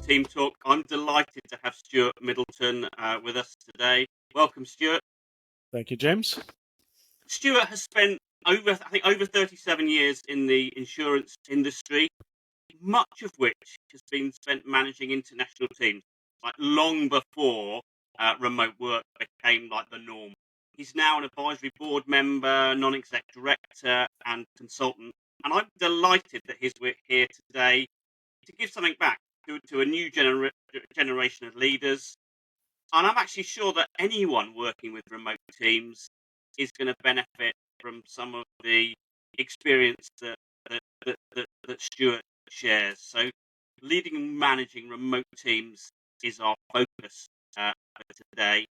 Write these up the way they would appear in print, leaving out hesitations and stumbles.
Team Talk. I'm delighted to have Stuart Middleton with us today. Welcome, Stuart. Thank you, James. Stuart has spent over 37 years in the insurance industry, much of which has been spent managing international teams, like long before remote work became like the norm. He's now an advisory board member, non-exec director, and consultant. And I'm delighted that he's here today to give something back to a new generation of leaders. And I'm actually sure that anyone working with remote teams is going to benefit from some of the experience that Stuart shares. So leading and managing remote teams is our focus for today.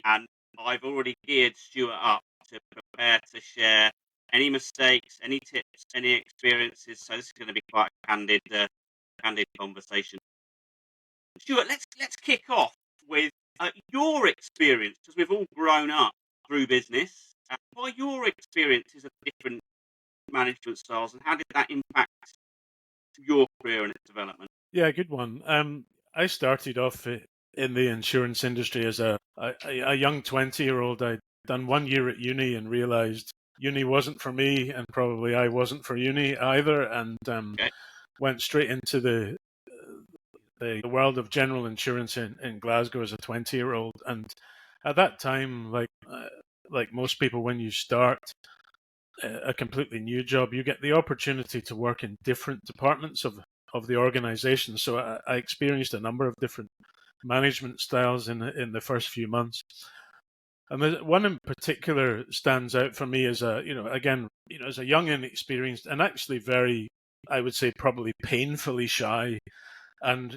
And I've already geared Stuart up to prepare to share any mistakes, any tips, any experiences. So this is going to be quite a candid conversation. Stuart, let's kick off with your experience, because we've all grown up through business. What are your experiences of different management styles, and how did that impact your career and its development? Yeah, good one. I started off in the insurance industry as a young 20-year-old. I'd done 1 year at uni and realized uni wasn't for me, and probably I wasn't for uni either, and went straight into the world of general insurance in Glasgow as a 20-year-old. And at that time, like most people, when you start a completely new job, you get the opportunity to work in different departments of the organization. So I experienced a number of different management styles in the first few months. And one in particular stands out for me as as a young, inexperienced, and actually very, I would say, probably painfully shy, and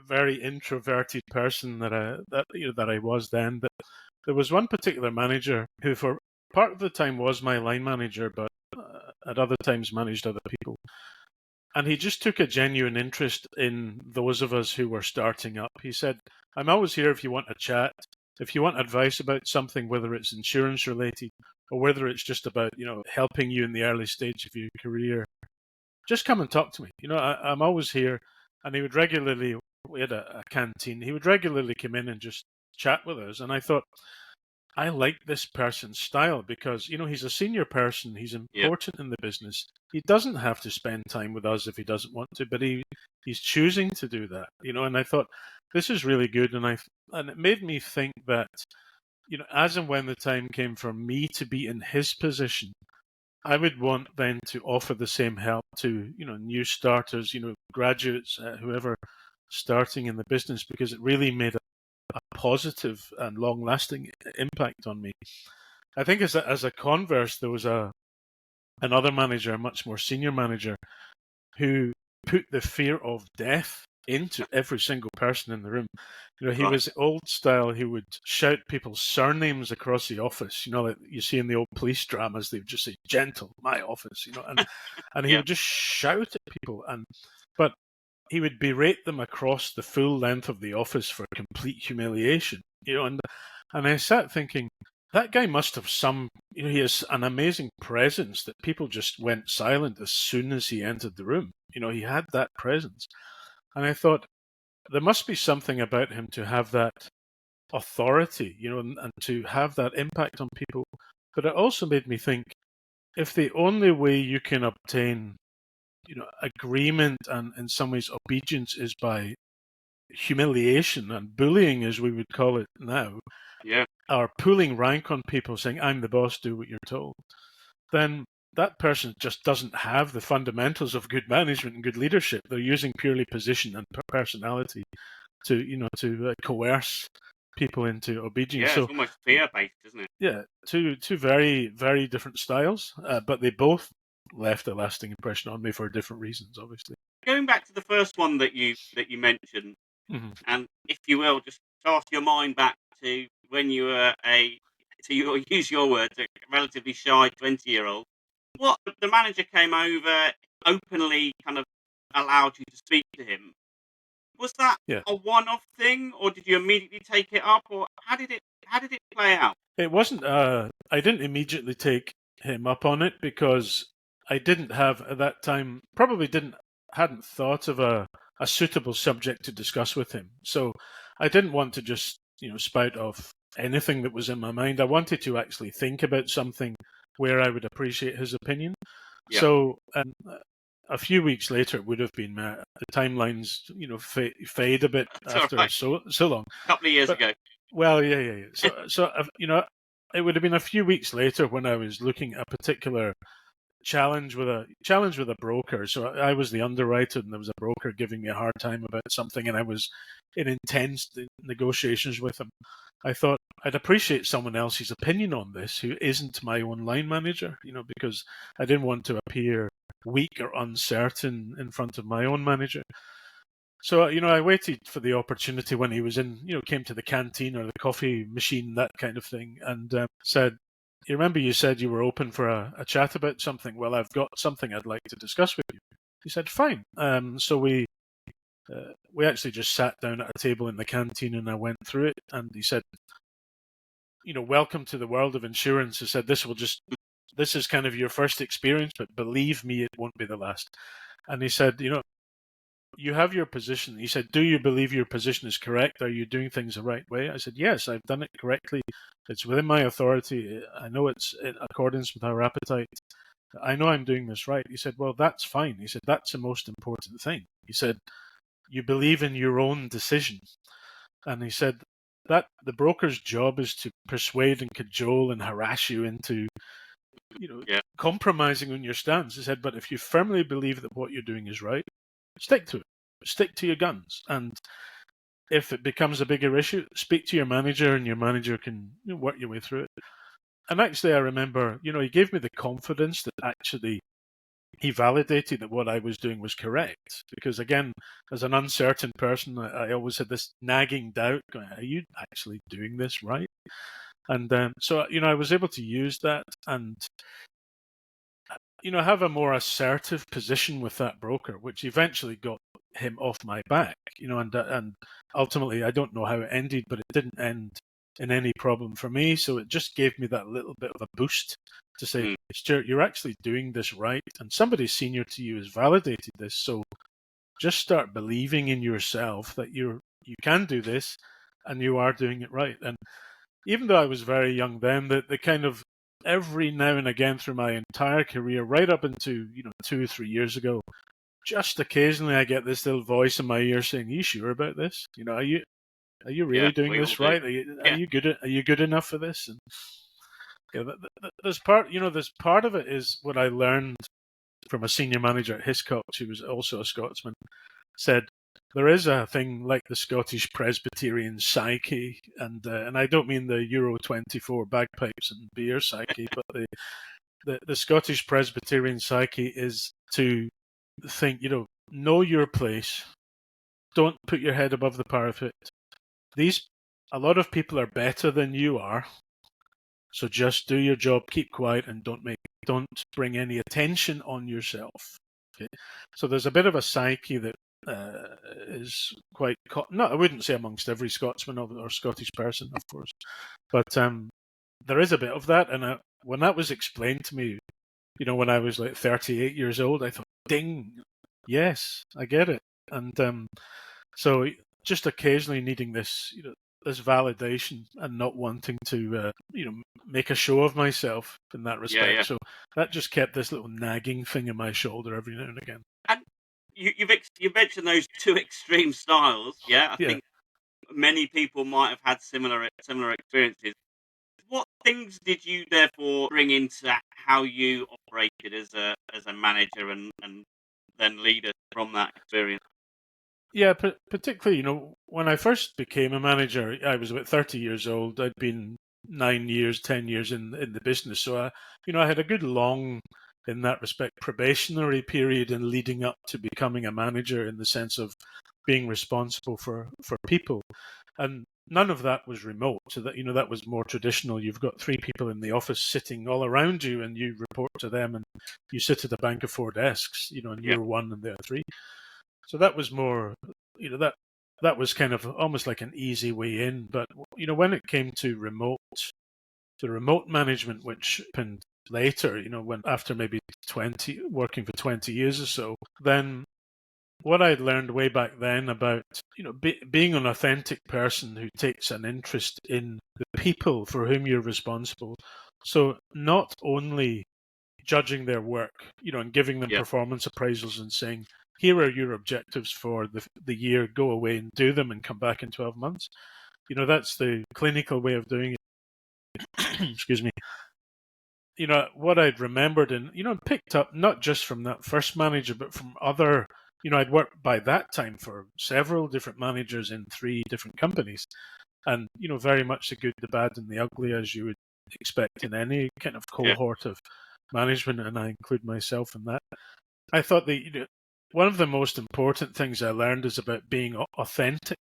very introverted person that I was then. But there was one particular manager who, for part of the time, was my line manager, but at other times managed other people. And he just took a genuine interest in those of us who were starting up. He said, "I'm always here if you want a chat, if you want advice about something, whether it's insurance related or whether it's just about helping you in the early stage of your career. Just come and talk to me. I'm always here." And he would regularly, we had a canteen, he would regularly come in and just chat with us. And I thought, I like this person's style because, he's a senior person, he's important in the business. He doesn't have to spend time with us if he doesn't want to, but he's choosing to do that, and I thought, this is really good. And it made me think that, as and when the time came for me to be in his position, I would want then to offer the same help to, new starters, graduates, whoever starting in the business, because it really made a positive and long-lasting impact on me. I think as a converse, there was another manager, a much more senior manager, who put the fear of death into every single person in the room. He was old style. He would shout people's surnames across the office. Like you see in the old police dramas, they would just say "Gentle, my office," and he would just shout at people. But he would berate them across the full length of the office for complete humiliation. And I sat thinking, that guy must have he has an amazing presence that people just went silent as soon as he entered the room. He had that presence. And I thought, there must be something about him to have that authority, and to have that impact on people. But it also made me think, if the only way you can obtain, agreement and in some ways obedience is by humiliation and bullying, as we would call it now, or pulling rank on people, saying, "I'm the boss, do what you're told," then that person just doesn't have the fundamentals of good management and good leadership. They're using purely position and personality to coerce people into obedience. Yeah, it's almost fear-based, isn't it? Yeah, two very, very different styles, but they both left a lasting impression on me for different reasons, obviously. Going back to the first one that you mentioned, and if you will, just cast your mind back to when you were use your words, a relatively shy 20-year-old. What, the manager came over, openly kind of allowed you to speak to him. Was that a one-off thing, or did you immediately take it up, or how did it play out? It wasn't. I didn't immediately take him up on it because I didn't have at that time. Probably hadn't thought of a a suitable subject to discuss with him. So I didn't want to just, spout off anything that was in my mind. I wanted to actually think about something where I would appreciate his opinion. Yeah. So a few weeks later, it would have been the timelines, fade a bit That's all after right. so long. A couple of years ago. Well, yeah. So it would have been a few weeks later when I was looking at a particular challenge with a broker. So I was the underwriter, and there was a broker giving me a hard time about something, and I was in intense negotiations with him. I thought I'd appreciate someone else's opinion on this who isn't my own line manager, because I didn't want to appear weak or uncertain in front of my own manager. So, I waited for the opportunity when he was came to the canteen or the coffee machine, that kind of thing, and said, "You remember you said you were open for a chat about something? Well, I've got something I'd like to discuss with you." He said, "Fine." So we actually just sat down at a table in the canteen, and I went through it, and he said, "Welcome to the world of insurance." He said, this is kind of your first experience, but believe me, it won't be the last." And he said, "You have your position." He said, "Do you believe your position is correct? Are you doing things the right way?" I said, "Yes, I've done it correctly. It's within my authority. I know it's in accordance with our appetite. I know I'm doing this right." He said, "Well, that's fine." He said, "That's the most important thing." He said, "You believe in your own decision." And he said that the broker's job is to persuade and cajole and harass you into compromising on your stance. He said, "But if you firmly believe that what you're doing is right, stick to it. Stick to your guns. And if it becomes a bigger issue, speak to your manager, and your manager can work your way through it." And actually, I remember, he gave me the confidence that actually he validated that what I was doing was correct. Because again, as an uncertain person, I always had this nagging doubt going, are you actually doing this right? And so, I was able to use that and have a more assertive position with that broker, which eventually got him off my back, and ultimately, I don't know how it ended, but it didn't end in any problem for me. So it just gave me that little bit of a boost to say, "Stuart, you're actually doing this right, and somebody senior to you has validated this. So just start believing in yourself that you can do this, and you are doing it right." And even though I was very young then, the kind of every now and again through my entire career, right up into 2 or 3 years ago, just occasionally I get this little voice in my ear saying, "Are you sure about this? Are you really doing this right? Are you good enough for this?" And there's part of it is what I learned from a senior manager at Hiscox, who was also a Scotsman, said there is a thing like the Scottish Presbyterian psyche, and I don't mean the Euro 24 bagpipes and beer psyche, but the Scottish Presbyterian psyche is to think, know your place, don't put your head above the parapet. A lot of people are better than you are, so just do your job, keep quiet, and don't bring any attention on yourself. Okay? So there's a bit of a psyche that is quite I wouldn't say amongst every Scotsman or Scottish person, of course, but there is a bit of that. And when that was explained to me, when I was like 38 years old, I thought, ding, yes, I get it. And so just occasionally needing this, this validation and not wanting to, make a show of myself in that respect. Yeah. So that just kept this little nagging thing in my shoulder every now and again. And you mentioned those two extreme styles. Yeah, I think many people might have had similar experiences. What things did you therefore bring into how you operated as a manager and then leader from that experience? Yeah, particularly, when I first became a manager, I was about 30 years old. I'd been 9 years, 10 years in the business. So, I had a good long, in that respect, probationary period in leading up to becoming a manager in the sense of being responsible for people. And none of that was remote. So that was more traditional. You've got 3 people in the office sitting all around you, and you report to them, and you sit at a bank of 4 desks, and you're one and they're 3. So that was more, that was kind of almost like an easy way in. But when it came to remote management, which happened later, when after maybe working for 20 years or so, then what I'd learned way back then about, being an authentic person who takes an interest in the people for whom you're responsible. So not only judging their work, and giving them performance appraisals and saying, here are your objectives for the year, go away and do them and come back in 12 months. That's the clinical way of doing it. Excuse me. What I'd remembered and, picked up not just from that first manager, but from other, I'd worked by that time for several different managers in 3 different companies. And, very much the good, the bad, and the ugly, as you would expect in any kind of cohort of management, and I include myself in that. I thought that, one of the most important things I learned is about being authentic.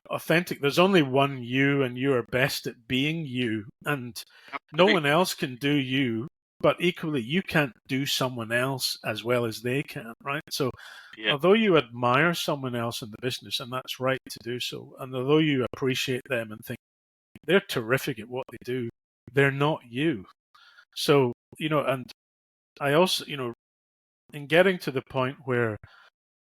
Authentic. There's only one you, and you are best at being you, and no one else can do you. But equally, you can't do someone else as well as they can, right? So, although you admire someone else in the business, and that's right to do so, and although you appreciate them and think they're terrific at what they do, they're not you. So, and I also, in getting to the point where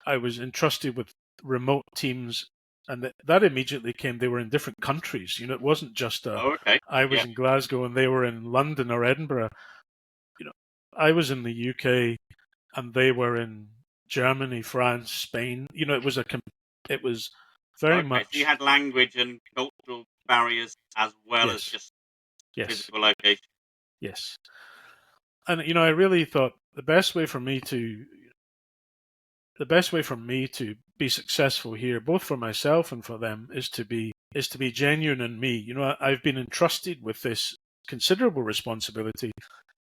I was entrusted with remote teams, and that immediately came, they were in different countries. It wasn't just I was in Glasgow and they were in London or Edinburgh. I was in the UK and they were in Germany, France, Spain. It was very much. So you had language and cultural barriers as well as just physical location. Yes. And, I really thought the best way for me to be successful here, both for myself and for them, is to be genuine in me. I've been entrusted with this considerable responsibility,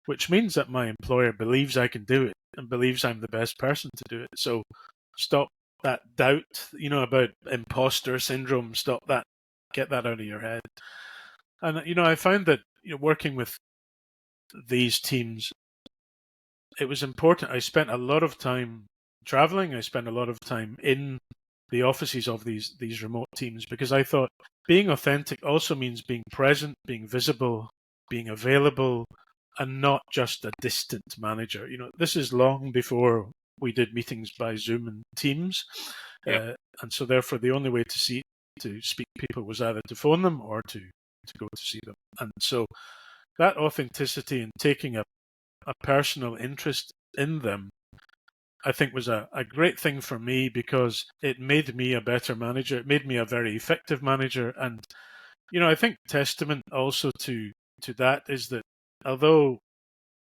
which means that my employer believes I can do it and believes I'm the best person to do it. So stop that doubt, about imposter syndrome. Stop that. Get that out of your head. And, I found that, working with these teams, it was important. I spent a lot of time traveling. I spent a lot of time in the offices of these remote teams, because I thought being authentic also means being present, being visible, being available, and not just a distant manager. This is long before we did meetings by Zoom and Teams. And so therefore the only way to speak to people was either to phone them or to go to see them. And so that authenticity and taking a personal interest in them, I think, was a great thing for me, because it made me a better manager. It made me a very effective manager. And, I think testament also to that is that although,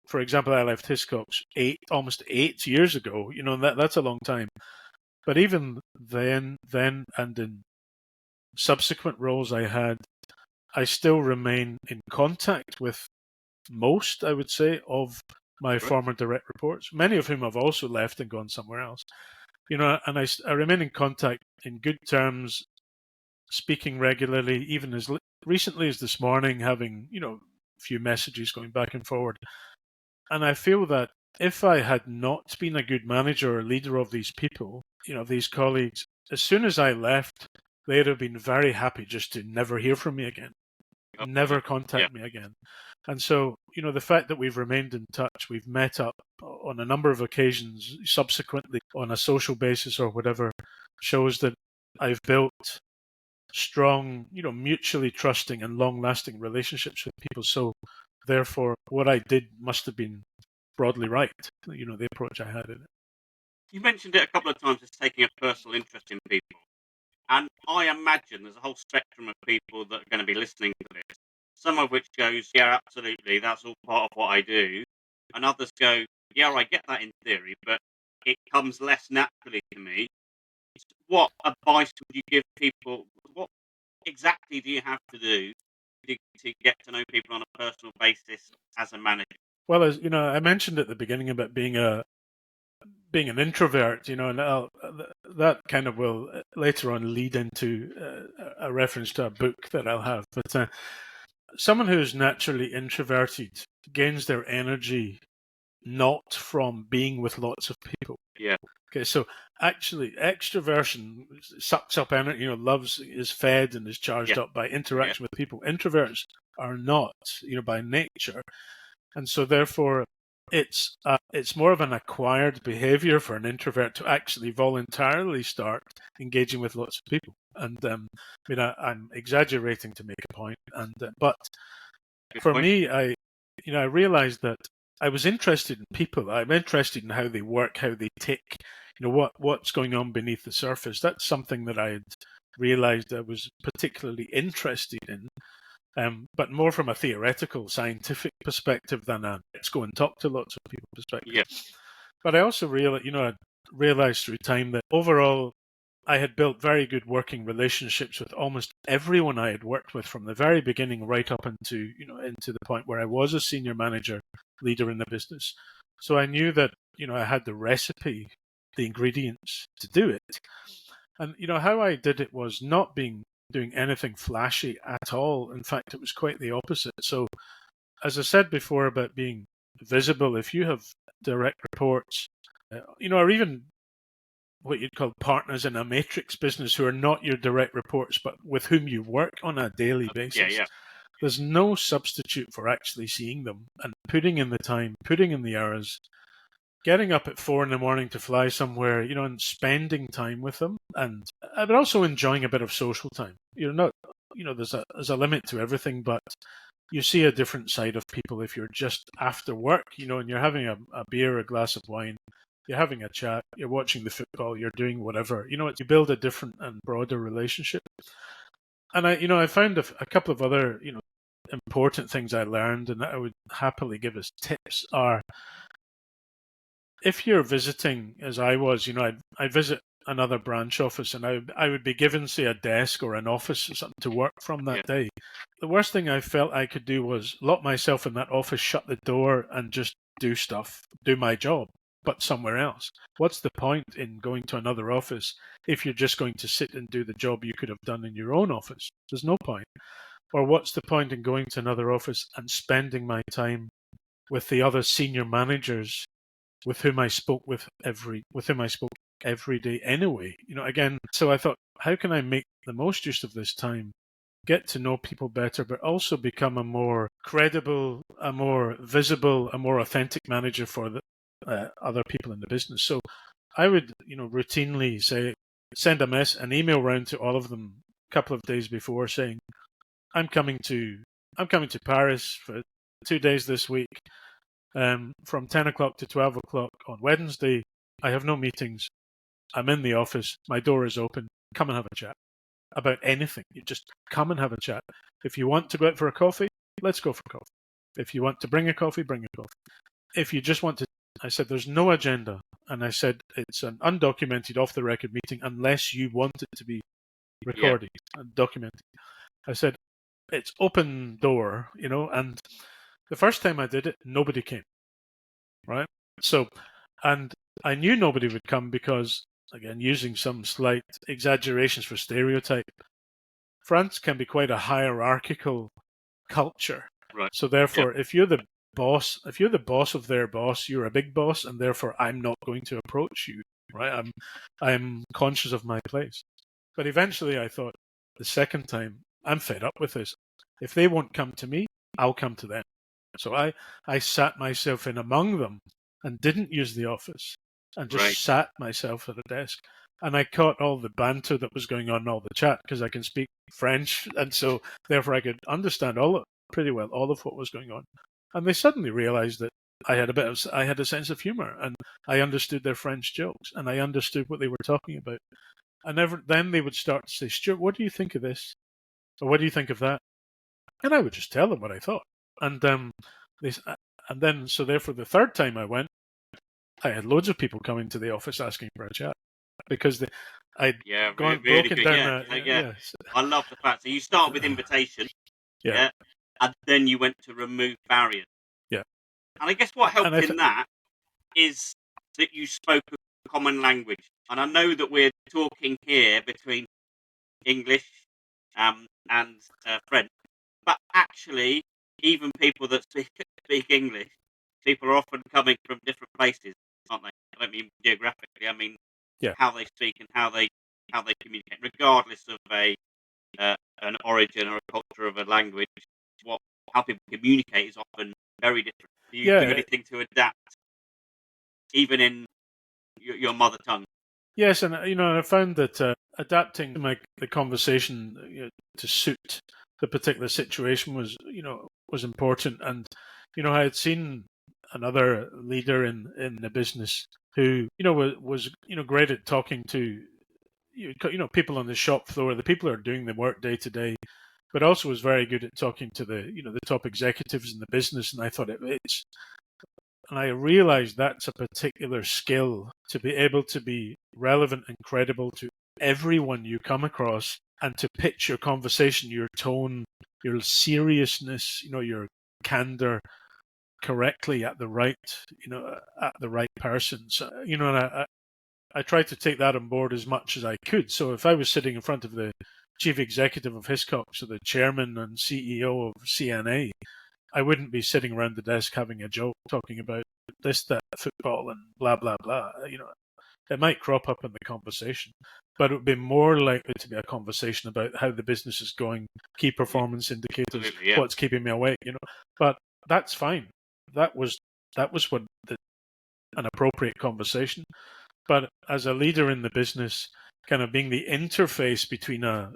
for example, I left Hiscox almost 8 years ago, that's a long time. But even then and in subsequent roles I had, I still remain in contact with most, I would say, of my former direct reports, many of whom have also left and gone somewhere else. And I remain in contact in good terms, speaking regularly, even as recently as this morning, having, a few messages going back and forward. And I feel that if I had not been a good manager or leader of these people, these colleagues, as soon as I left, they'd have been very happy just to never hear from me again, never contact me again. And so, the fact that we've remained in touch, we've met up on a number of occasions subsequently on a social basis or whatever, shows that I've built strong, mutually trusting and long-lasting relationships with people. So therefore, what I did must have been broadly right, the approach I had in it. You mentioned it a couple of times as taking a personal interest in people. And I imagine there's a whole spectrum of people that are going to be listening to this. Some of which goes, yeah, absolutely, that's all part of what I do. And others go, yeah, I get that in theory, but it comes less naturally to me. What advice would you give people? What exactly do you have to do to get to know people on a personal basis as a manager? Well, as I mentioned at the beginning about being an introvert, and that kind of will later on lead into a reference to a book that I'll have. But someone who is naturally introverted gains their energy not from being with lots of people. Yeah. Okay, so actually extroversion sucks up energy, is fed and is charged up by interaction with people. Introverts are not, by nature. And so therefore, it's more of an acquired behavior for an introvert to actually voluntarily start engaging with lots of people. And I'm exaggerating to make a point, but Good for point. me, I realized that I was interested in people. I'm interested in how they work, how they tick, what's going on beneath the surface. That's something that I had realized I was particularly interested in, but more from a theoretical, scientific perspective than a let's go and talk to lots of people perspective. Yeah. But I also realized through time that overall I had built very good working relationships with almost everyone I had worked with from the very beginning right up into the point where I was a senior manager leader in the business. So I knew that, I had the recipe, the ingredients to do it. And, how I did it was not doing anything flashy at all. In fact, it was quite the opposite. So as I said before about being visible, if you have direct reports, or even what you'd call partners in a matrix business who are not your direct reports, but with whom you work on a daily basis. Yeah. There's no substitute for actually seeing them and putting in the time, putting in the hours, getting up at 4 a.m. to fly somewhere, and spending time with them, but also enjoying a bit of social time. You're not, there's a limit to everything, but you see a different side of people if you're just after work, and you're having a beer, a glass of wine, you're having a chat, you're watching the football, you're doing whatever. You build a different and broader relationship. And I found a couple of other, important things I learned and that I would happily give as tips are if you're visiting, as I was, I'd visit another branch office and I would be given, say, a desk or an office or something to work from that day. The worst thing I felt I could do was lock myself in that office, shut the door, and just do stuff, do my job, but somewhere else. What's the point in going to another office if you're just going to sit and do the job you could have done in your own office? There's no point. Or what's the point in going to another office and spending my time with the other senior managers with whom I spoke every day anyway? Again, so I thought, how can I make the most use of this time, get to know people better, but also become a more credible, a more visible, a more authentic manager for the other people in the business. So I would, routinely send an email round to all of them a couple of days before saying, I'm coming to Paris for 2 days this week. From 10 o'clock to 12 o'clock on Wednesday, I have no meetings. I'm in the office. My door is open. Come and have a chat about anything. You just come and have a chat. If you want to go out for a coffee, let's go for coffee. If you want to bring a coffee, bring a coffee. If you just want to, I said, there's no agenda. And I said, it's an undocumented, off-the-record meeting unless you want it to be recorded and documented. I said, it's open door, and the first time I did it, nobody came, right? So, and I knew nobody would come because, again, using some slight exaggerations for stereotype, France can be quite a hierarchical culture. Right. So therefore, if you're the boss of their boss, you're a big boss, and therefore I'm not going to approach you, right? I'm conscious of my place. But eventually I thought, the second time, I'm fed up with this. If they won't come to me, I'll come to them. So I sat myself in among them and didn't use the office and just sat myself at a desk. And I caught all the banter that was going on, all the chat, because I can speak French. And so therefore I could understand pretty well all of what was going on. And they suddenly realized that I had a sense of humor, and I understood their French jokes, and I understood what they were talking about. And then they would start to say, Stuart, what do you think of this? Or what do you think of that? And I would just tell them what I thought. And then so therefore the third time I went, I had loads of people coming to the office asking for a chat because I'd broken down. I love the fact. So you start with invitation, and then you went to remove barriers. Yeah. And I guess what helped in that is that you spoke a common language. And I know that we're talking here between English and French, but actually, even people that speak English, people are often coming from different places, aren't they? I don't mean geographically. I mean how they speak and how they communicate, regardless of an origin or a culture of a language. How people communicate is often very different. Do you do Yeah, anything to adapt, even in your mother tongue? yes, and I found that adapting the conversation to suit the particular situation was important. And I had seen another leader in the business who was great at talking to people on the shop floor, the people who are doing the work day to day, but also was very good at talking to the top executives in the business. And I thought and I realized that's a particular skill, to be able to be relevant and credible to everyone you come across, and to pitch your conversation, your tone, your seriousness, your candor correctly at the right person. So, and I tried to take that on board as much as I could. So if I was sitting in front of the chief executive of Hiscox or the chairman and CEO of CNA, I wouldn't be sitting around the desk having a joke talking about this, that, football, and blah, blah, blah. It might crop up in the conversation, but it would be more likely to be a conversation about how the business is going, key performance indicators, Absolutely, yeah. what's keeping me awake, But that's fine. That was what an appropriate conversation. But as a leader in the business, kind of being the interface between a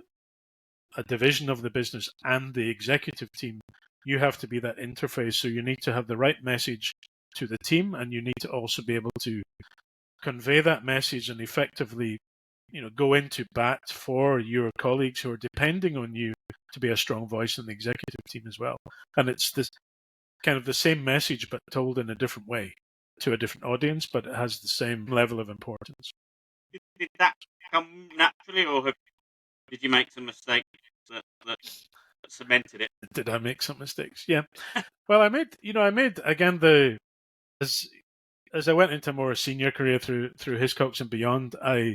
division of the business and the executive team, you have to be that interface. So you need to have the right message to the team, and you need to also be able to convey that message and effectively, go into bat for your colleagues who are depending on you to be a strong voice in the executive team as well. And it's this kind of the same message, but told in a different way to a different audience, but it has the same level of importance. Did that come naturally, or did you make some mistakes that cemented it? Did I make some mistakes? Yeah. Well, I made again as I went into a more senior career through Hiscox and beyond, I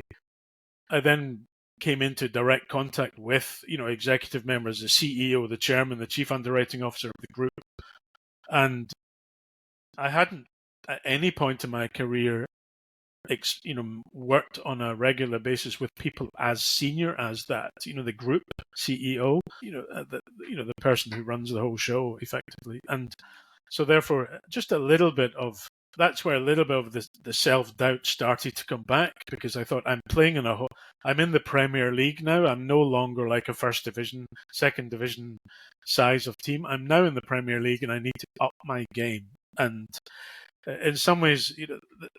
then came into direct contact with executive members, the CEO, the chairman, the chief underwriting officer of the group, and I hadn't at any point in my career worked on a regular basis with people as senior as that. The group CEO, the person who runs the whole show effectively, and so therefore, just a little bit of that's where a little bit of the self-doubt started to come back, because I thought I'm in the Premier League now. I'm no longer like a first division, second division size of team. I'm now in the Premier League, and I need to up my game. And in some ways,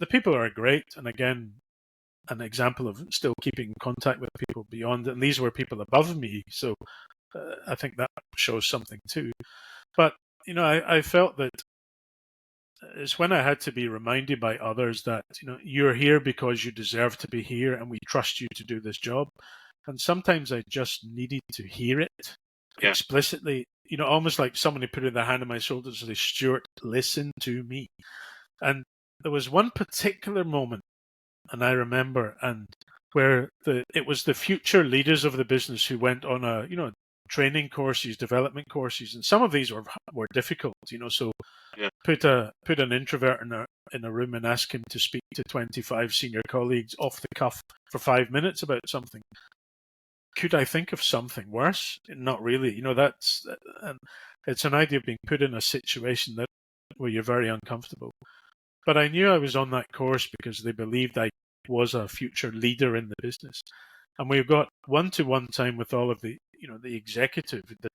the people are great. And again, an example of still keeping contact with people beyond. And these were people above me. So I think that shows something too. But, I felt that it's when I had to be reminded by others that, you're here because you deserve to be here, and we trust you to do this job. And sometimes I just needed to hear it explicitly, almost like somebody putting their hand on my shoulder and say, Stuart, listen to me. And there was one particular moment, and I remember, and where it was the future leaders of the business who went on training courses, development courses, and some of these were difficult, So put an introvert in a room and ask him to speak to 25 senior colleagues off the cuff for 5 minutes about something. Could I think of something worse? Not really. And it's an idea of being put in a situation where you're very uncomfortable. But I knew I was on that course because they believed I was a future leader in the business. And we've got one-to-one time with all of the executive, the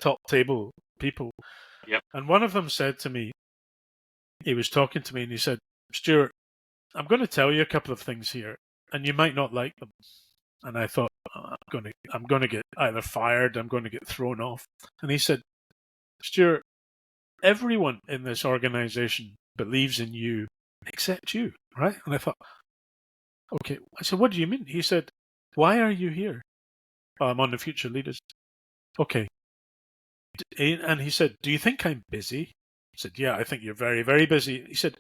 top table people. Yep. And one of them said to me, he was talking to me, and he said, Stuart, I'm going to tell you a couple of things here, and you might not like them. And I thought, I'm going to get either fired, I'm going to get thrown off. And he said, Stuart, everyone in this organization believes in you except you, right? And I thought, okay. I said, what do you mean? He said, why are you here? I'm on the future leaders. Okay. And he said, do you think I'm busy? I said, yeah, I think you're very, very busy. He said,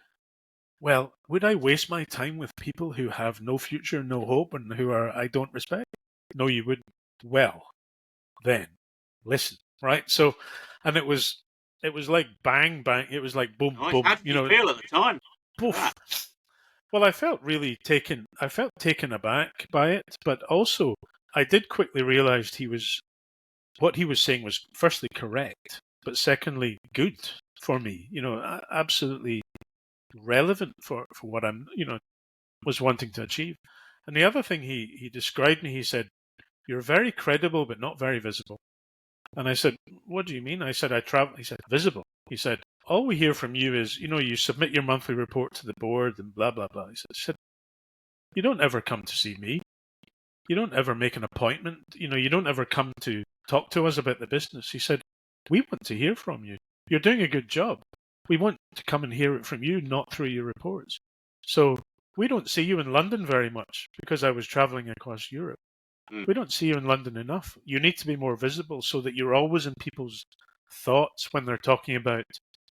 well, would I waste my time with people who have no future, no hope, and who I don't respect? No, you wouldn't. Well, then, listen, right? So, and it was like bang, bang. It was like boom, Nice. boom. How did you feel at the time? Poof. Well, I felt taken aback by it, but also I did quickly realize what he was saying was firstly correct, but secondly good for me, absolutely relevant for what I'm, was wanting to achieve. And the other thing he described me, he said, "You're very credible, but not very visible." And I said, "What do you mean?" I said, "I travel." He said, "Visible." He said, "All we hear from you is, you submit your monthly report to the board and blah, blah, blah." He said, "You don't ever come to see me. You don't ever make an appointment. You don't ever come to talk to us about the business." He said, "We want to hear from you. You're doing a good job. We want to come and hear it from you, not through your reports. So we don't see you in London very much because I was traveling across Europe. We don't see you in London enough. You need to be more visible so that you're always in people's thoughts when they're talking about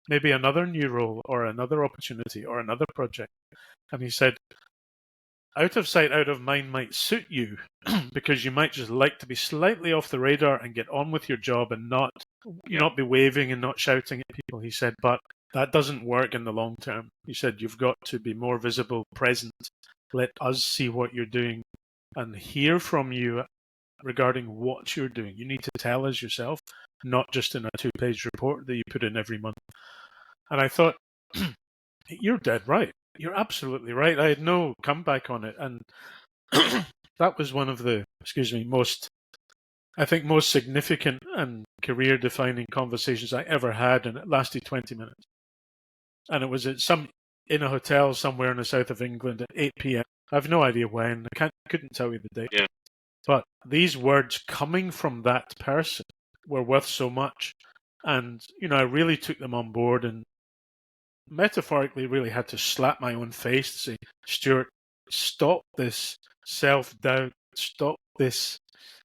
maybe another new role or another opportunity or another project." And he said, "Out of sight, out of mind might suit you because you might just like to be slightly off the radar and get on with your job and not be waving and not shouting at people." He said, "But that doesn't work in the long term." He said, "You've got to be more visible, present. Let us see what you're doing and hear from you regarding what you're doing. You need to tell us yourself, not just in a 2-page report that you put in every month." And I thought, you're dead right. You're absolutely right. I had no comeback on it. And that was one of the, most significant and career-defining conversations I ever had, and it lasted 20 minutes. And it was in a hotel somewhere in the south of England at 8 p.m. I have no idea when. Couldn't tell you the date. Yeah. But these words coming from that person were worth so much. And, I really took them on board and metaphorically really had to slap my own face to say, "Stuart, stop this self-doubt, stop this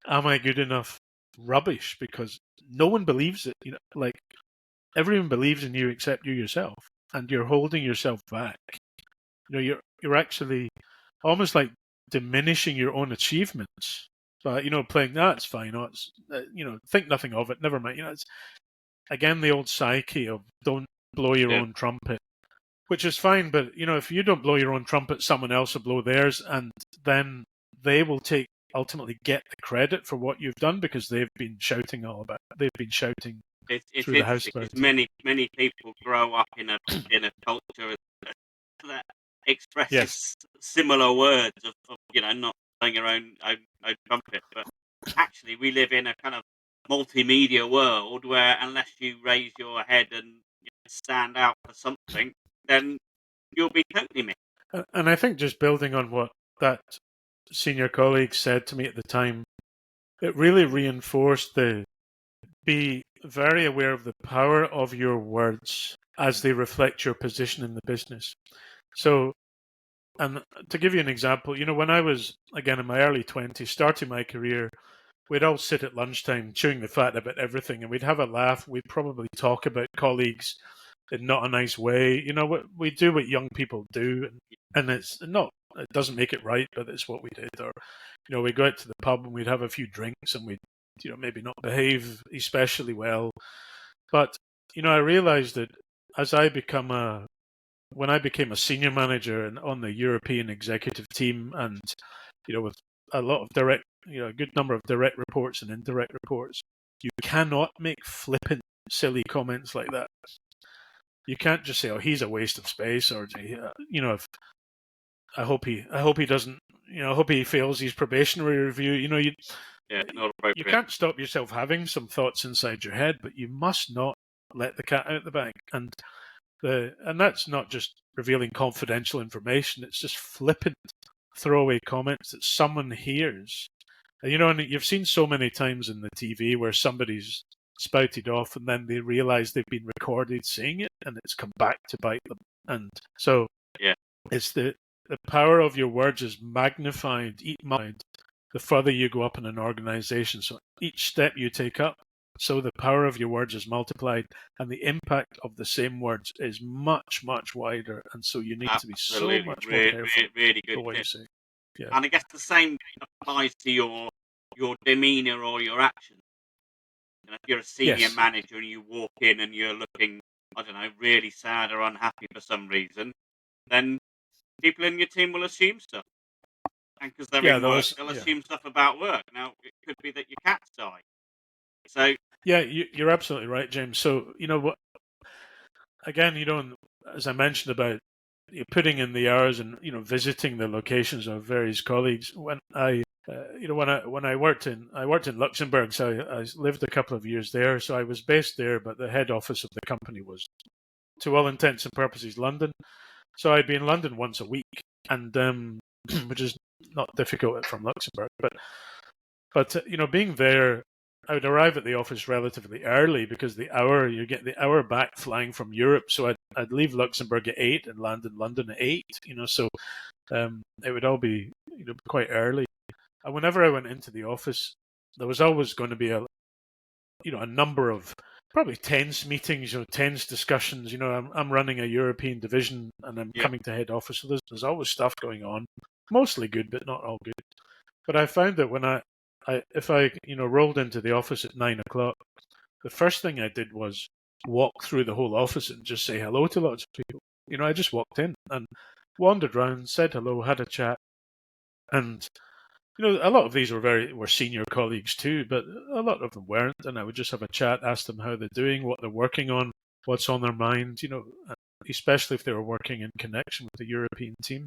am I good enough rubbish, because no one believes it. Like, everyone believes in you except you yourself, and you're holding yourself back. You're actually almost like diminishing your own achievements. But, playing that's fine. It's, think nothing of it. Never mind. It's again the old psyche of don't blow your own trumpet, which is fine. But, if you don't blow your own trumpet, someone else will blow theirs, and then they will ultimately get the credit for what you've done because they've been shouting all about it. They've been shouting It's through the house interesting about because it. many people grow up in a culture that expresses Yes. similar words of not blowing your own trumpet. But actually, we live in a kind of multimedia world where unless you raise your head and stand out for something, then you'll be totally missed. And I think just building on what that senior colleague said to me at the time, it really reinforced be very aware of the power of your words as they reflect your position in the business. So, and to give you an example, when I was, again, in my early 20s, starting my career, we'd all sit at lunchtime chewing the fat about everything, and we'd have a laugh. We'd probably talk about colleagues in not a nice way. We do what young people do, and it doesn't make it right, but it's what we did. Or, we go out to the pub and we'd have a few drinks and we'd, maybe not behave especially well. But, I realized that when I became a senior manager and on the European executive team, and, with a lot of a good number of direct reports and indirect reports, you cannot make flippant, silly comments like that. You can't just say, "Oh, he's a waste of space," or, if I hope he doesn't, I hope he fails his probationary review. Not appropriate. You can't stop yourself having some thoughts inside your head, but you must not let the cat out of the bag. And that's not just revealing confidential information; it's just flippant, throwaway comments that someone hears. And you've seen so many times in the TV where somebody's spouted off and then they realize they've been recorded saying it, and it's come back to bite them. And so, it's the power of your words is magnified the further you go up in an organization. So each step you take up, so the power of your words is multiplied, and the impact of the same words is much, much wider. And so you need to be so much more careful really good for what you say. Yeah. And I guess the same applies to your demeanour or your actions. If you're a senior manager and you walk in and you're looking, I don't know, really sad or unhappy for some reason, then people in your team will assume stuff. And because they're in work, they'll assume stuff about work. Now, it could be that your cat's died. So yeah, you're absolutely right, James. So, what again, as I mentioned about putting in the hours and visiting the locations of various colleagues. When I worked in Luxembourg, so I lived a couple of years there. So I was based there, but the head office of the company was, to all intents and purposes, London. So I'd be in London once a week, and which is not difficult from Luxembourg. But being there, I would arrive at the office relatively early because you get the hour back flying from Europe. So I'd leave Luxembourg at 8 and land in London at 8. So it would all be quite early. And whenever I went into the office, there was always going to be a number of probably tense meetings, tense discussions. I'm running a European division and I'm coming to head office, so there's always stuff going on, mostly good, but not all good. But I found that when if I rolled into the office at 9 o'clock, the first thing I did was walk through the whole office and just say hello to lots of people. I just walked in and wandered around, said hello, had a chat, and a lot of these were senior colleagues too, but a lot of them weren't. And I would just have a chat, ask them how they're doing, what they're working on, what's on their mind, especially if they were working in connection with the European team.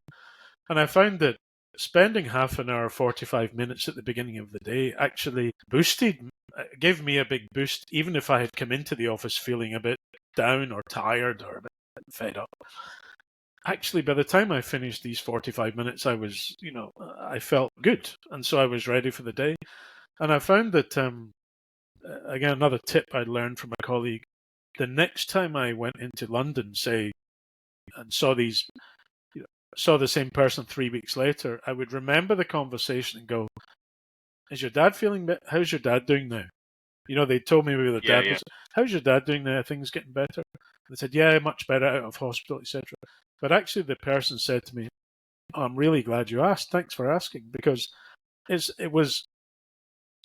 And I found that spending half an hour, 45 minutes at the beginning of the day actually gave me a big boost, even if I had come into the office feeling a bit down or tired or a bit fed up. Actually, by the time I finished these 45 minutes, I felt good. And so I was ready for the day. And I found that, again, another tip I learned from a colleague, the next time I went into London, say, and saw the same person 3 weeks later, I would remember the conversation and go, how's your dad doing now? They told me where their dad was. How's your dad doing now? Are things getting better? They said, yeah, much better, out of hospital, etc. But actually the person said to me, oh, I'm really glad you asked. Thanks for asking. Because it was,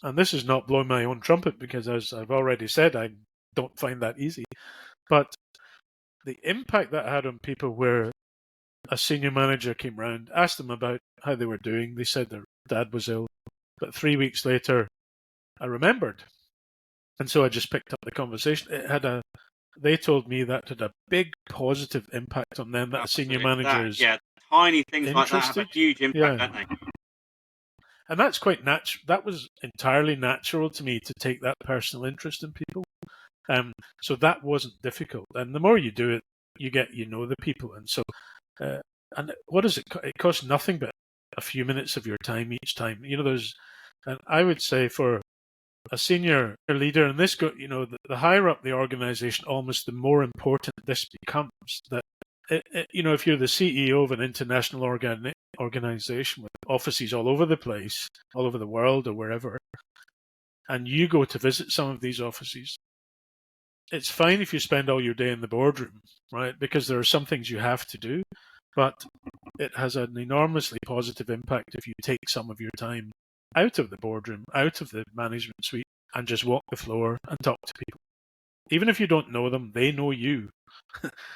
and this is not blowing my own trumpet because, as I've already said, I don't find that easy. But the impact that had on people where a senior manager came round, asked them about how they were doing. They said their dad was ill. But 3 weeks later, I remembered. And so I just picked up the conversation. They told me that had a big positive impact on them, that Absolutely. A senior manager is tiny things interested. like that have a huge impact, don't they? And that's quite natural. That was entirely natural to me, to take that personal interest in people. So that wasn't difficult. And the more you do it, you know the people. And so, and what does it cost? It costs nothing but a few minutes of your time each time. And I would say for a senior leader, and the higher up the organization, almost the more important this becomes. That if you're the CEO of an international organization with offices all over the place, all over the world or wherever, and you go to visit some of these offices, it's fine if you spend all your day in the boardroom, right? Because there are some things you have to do, but it has an enormously positive impact if you take some of your time out of the boardroom, out of the management suite, and just walk the floor and talk to people. Even if you don't know them, they know you.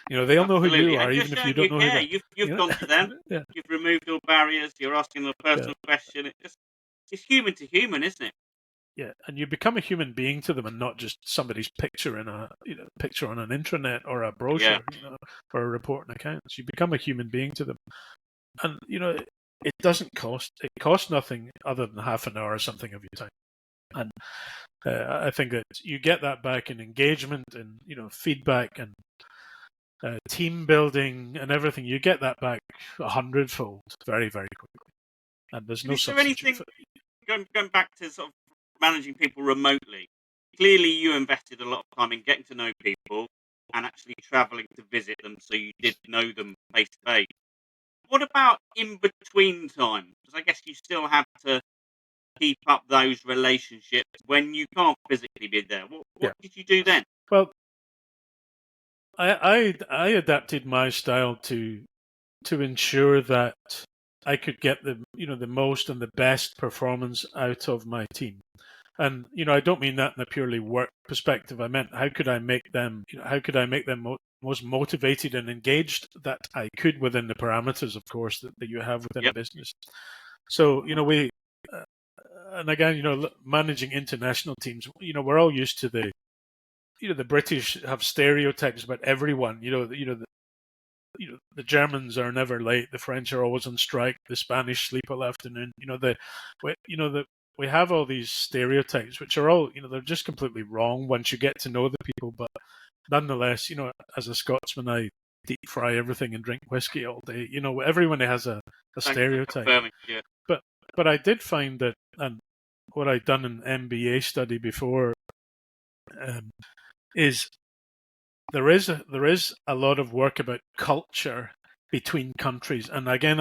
They'll know who you are, even if you don't know who they are. You've gone to them. Yeah. You've removed all barriers. You're asking them a personal question. It's human to human, isn't it? Yeah, and you become a human being to them, and not just somebody's picture in picture on an intranet or a brochure, or a report and accounts. You become a human being to them, and it doesn't cost. It costs nothing other than half an hour or something of your time, and I think that you get that back in engagement and feedback and team building and everything. You get that back 100-fold very, very quickly, and there's no substitute. Going back to sort of managing people remotely, clearly you invested a lot of time in getting to know people and actually travelling to visit them, so you did know them face to face. What about in between time? Because I guess you still have to keep up those relationships when you can't physically be there. What did you do then? Well, I adapted my style to ensure that I could get the most and the best performance out of my team. And I don't mean that in a purely work perspective. I meant how could I make them most motivated and engaged that I could, within the parameters, of course, that you have within a business. So we and again managing international teams, we're all used to the the British have stereotypes about everyone. The Germans are never late. The French are always on strike. The Spanish sleep all afternoon. We have all these stereotypes, which are all, they're just completely wrong once you get to know the people. But nonetheless, as a Scotsman, I deep fry everything and drink whiskey all day. Everyone has a stereotype. Yeah. But I did find that, and what I'd done in MBA study before, is there is a lot of work about culture between countries. And again,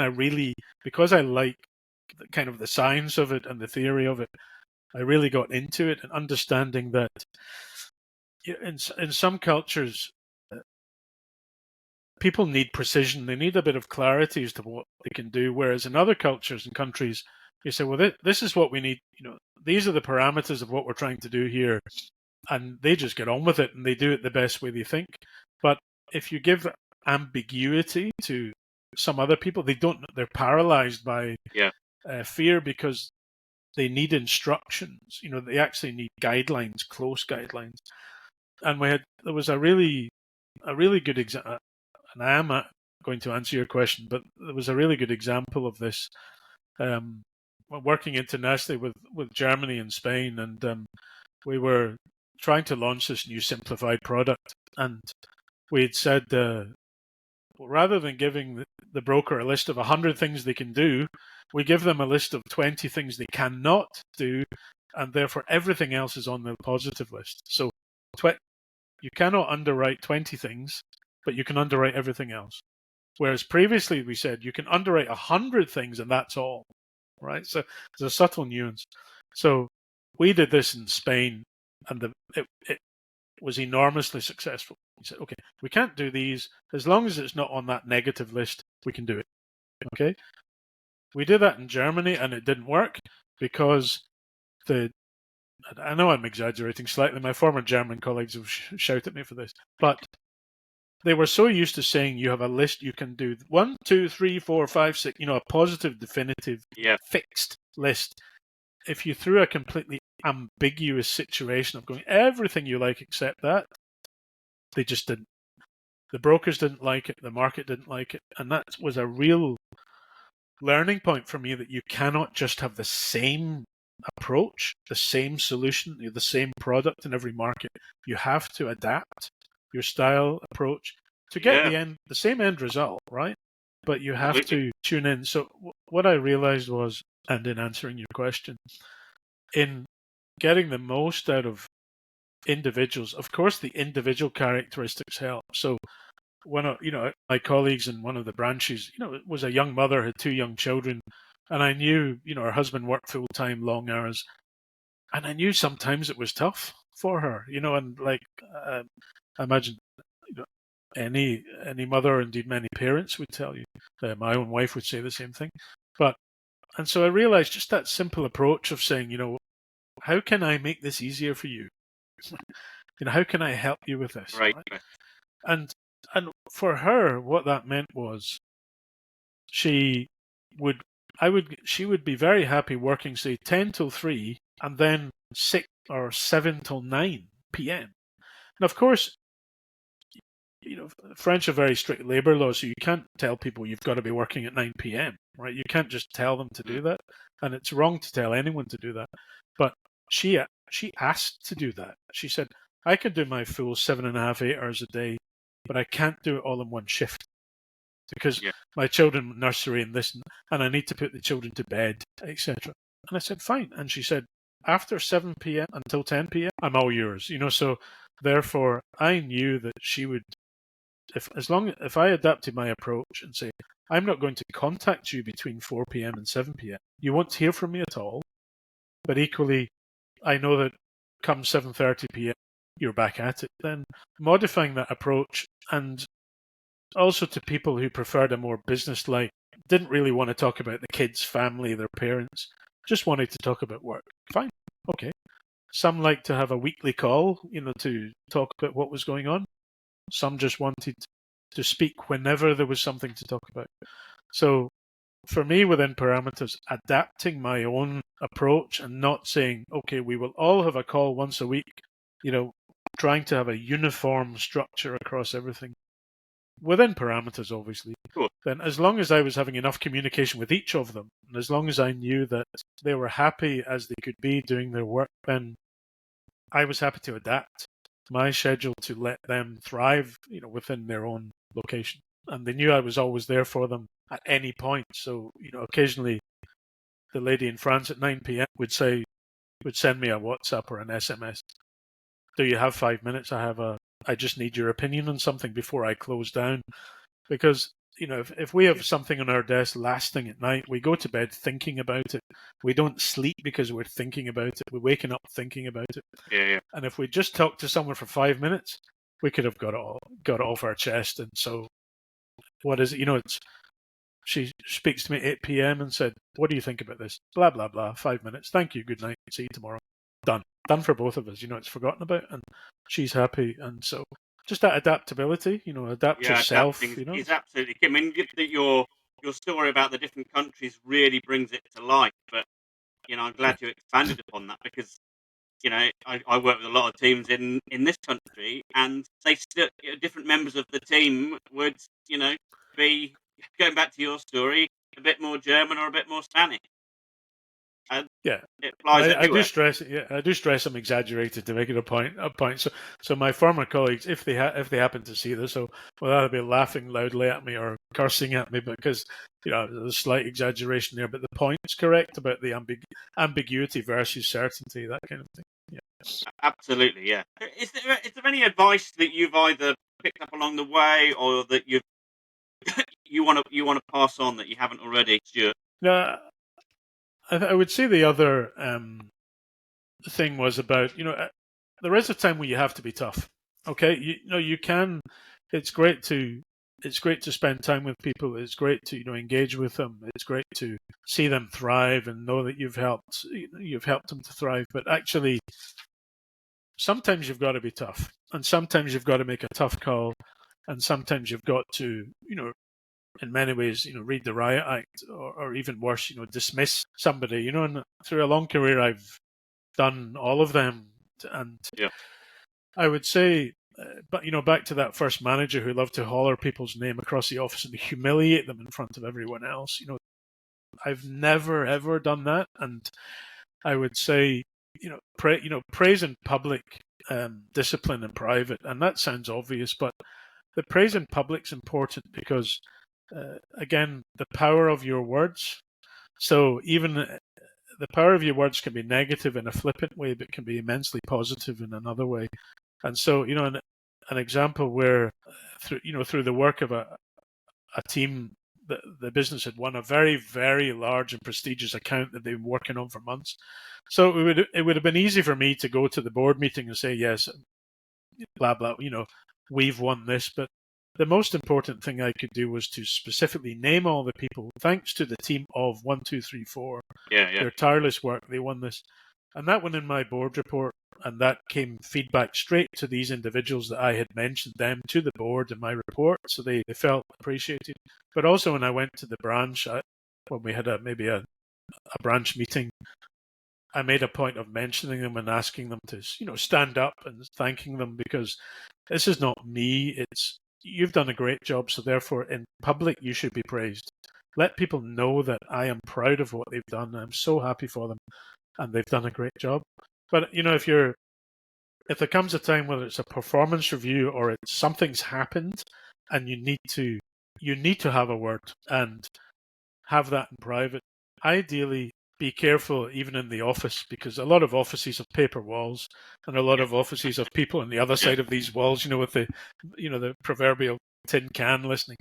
because I like kind of the science of it and the theory of it, I really got into it and understanding that in some cultures, people need precision. They need a bit of clarity as to what they can do. Whereas in other cultures and countries, you say, well, this is what we need. These are the parameters of what we're trying to do here. And they just get on with it and they do it the best way they think. But if you give ambiguity to some other people, they're paralyzed by fear because they need instructions. They actually need guidelines, close guidelines. And there was a really good example, and I am going to answer your question, but there was a really good example of this. Working internationally with Germany and Spain, and we were trying to launch this new simplified product, and we had said, rather than giving the broker a list of 100 things they can do, we give them a list of 20 things they cannot do, and therefore everything else is on the positive list. So you cannot underwrite 20 things, but you can underwrite everything else. Whereas previously we said you can underwrite 100 things and that's all, right? So there's a subtle nuance. So we did this in Spain, and it was enormously successful. We said, okay, we can't do these. As long as it's not on that negative list, we can do it. Okay? We did that in Germany, and it didn't work because I know I'm exaggerating slightly. My former German colleagues will shout at me for this. But they were so used to saying you have a list you can do 1, 2, 3, 4, 5, 6, a positive, definitive, fixed list. If you threw a completely ambiguous situation of going everything you like except that, they just didn't. The brokers didn't like it, the market didn't like it, and that was a real learning point for me, that you cannot just have the same approach, the same solution, the same product in every market. You have to adapt your style, approach to get the same end result, right? But you have to tune in. So what I realized was, and in answering your question, in getting the most out of individuals, of course, the individual characteristics help. So one of my colleagues in one of the branches, was a young mother, had 2 young children, and I knew, her husband worked full time, long hours, and I knew sometimes it was tough for her, and I imagine any mother, indeed many parents, would tell you. My own wife would say the same thing. And so I realized just that simple approach of saying, how can I make this easier for you? How can I help you with this? Right. And for her, what that meant was she would be very happy working, say, 10 till 3 and then 6 or 7 till 9 p.m. And of course, French are very strict labor laws, so you can't tell people you've got to be working at 9 p.m., right? You can't just tell them to do that. And it's wrong to tell anyone to do that. But she asked to do that. She said, I can do my full 7.5, 8 hours a day, but I can't do it all in one shift because my children nursery and this, and I need to put the children to bed, etc. And I said, fine. And she said, after 7 p.m. until 10 p.m., I'm all yours. So therefore I knew that she would, if I adapted my approach and say, I'm not going to contact you between 4 p.m. and 7 p.m. You won't hear from me at all. But equally, I know that come 7:30 p.m., you're back at it. Then modifying that approach, and also to people who preferred a more business-like, didn't really want to talk about the kids, family, their parents, just wanted to talk about work. Fine, okay. Some like to have a weekly call, to talk about what was going on. Some just wanted to speak whenever there was something to talk about. So for me, within parameters, adapting my own approach and not saying, okay, we will all have a call once a week, trying to have a uniform structure across everything, within parameters, obviously, Cool. then as long as I was having enough communication with each of them, and as long as I knew that they were happy as they could be doing their work, then I was happy to adapt my schedule to let them thrive, within their own location. And they knew I was always there for them at any point. So, occasionally the lady in France at 9 p.m. would send me a WhatsApp or an SMS. Do you have 5 minutes? I just need your opinion on something before I close down. Because, if we have something on our desk lasting at night, we go to bed thinking about it. We don't sleep because we're thinking about it. We're waking up thinking about it. Yeah. And if we just talk to someone for 5 minutes, we could have got it off our chest. And so, what is it? She speaks to me at 8 p.m. and said, "What do you think about this?" Blah, blah, blah. 5 minutes. Thank you. Good night. See you tomorrow. Done. Done for both of us. It's forgotten about, and she's happy. And so, just that adaptability, adapt yourself. Adapting is absolutely key. I mean, your story about the different countries really brings it to life. But I'm glad you expanded upon that, because I work with a lot of teams in this country, and they still, different members of the team would be, going back to your story, a bit more German or a bit more Spanish. And yeah, it applies I do everywhere. stress. Yeah, I do stress I'm exaggerated to make it a point. So my former colleagues, if they happen to see this, will either be laughing loudly at me or cursing at me, because there's a slight exaggeration there. But the point's correct about the ambiguity versus certainty, that kind of thing. Yeah. Absolutely, yeah. Is there any advice that you've either picked up along the way, or that you want to pass on that you haven't already, Stuart? No, I would say the other thing was about, there is a time where you have to be tough. Okay, you can. It's great to spend time with people. It's great to engage with them. It's great to see them thrive and know that you've helped them to thrive. But actually, sometimes you've got to be tough, and sometimes you've got to make a tough call, and sometimes you've got to in many ways, read the riot act, or even worse, dismiss somebody. And through a long career, I've done all of them, and Yeah. I would say, but back to that first manager who loved to holler people's name across the office and humiliate them in front of everyone else. I've never ever done that, and I would say, praise in public, discipline in private, and that sounds obvious, but the praise in public's important because, again, the power of your words. So even the power of your words can be negative in a flippant way, but can be immensely positive in another way. And so, an example where through the work of a team, the business had won a very, very large and prestigious account that they've been working on for months. So it would have been easy for me to go to the board meeting and say, yes, blah, blah, we've won this. But the most important thing I could do was to specifically name all the people, thanks to the team of 1, 2, 3, 4, their tireless work, they won this. And that went in my board report, and that came feedback straight to these individuals that I had mentioned them to the board in my report, so they felt appreciated. But also when I went to the branch, when we had maybe a branch meeting, I made a point of mentioning them and asking them to stand up and thanking them, because this is not me, it's you've done a great job, so therefore in public you should be praised. Let people know that I am proud of what they've done. I'm so happy for them, and they've done a great job. But if there comes a time whether it's a performance review or it's something's happened and you need to have a word and have that in private, ideally be careful even in the office, because a lot of offices have paper walls, and a lot of offices have people on the other side of these walls, with the proverbial tin can listening.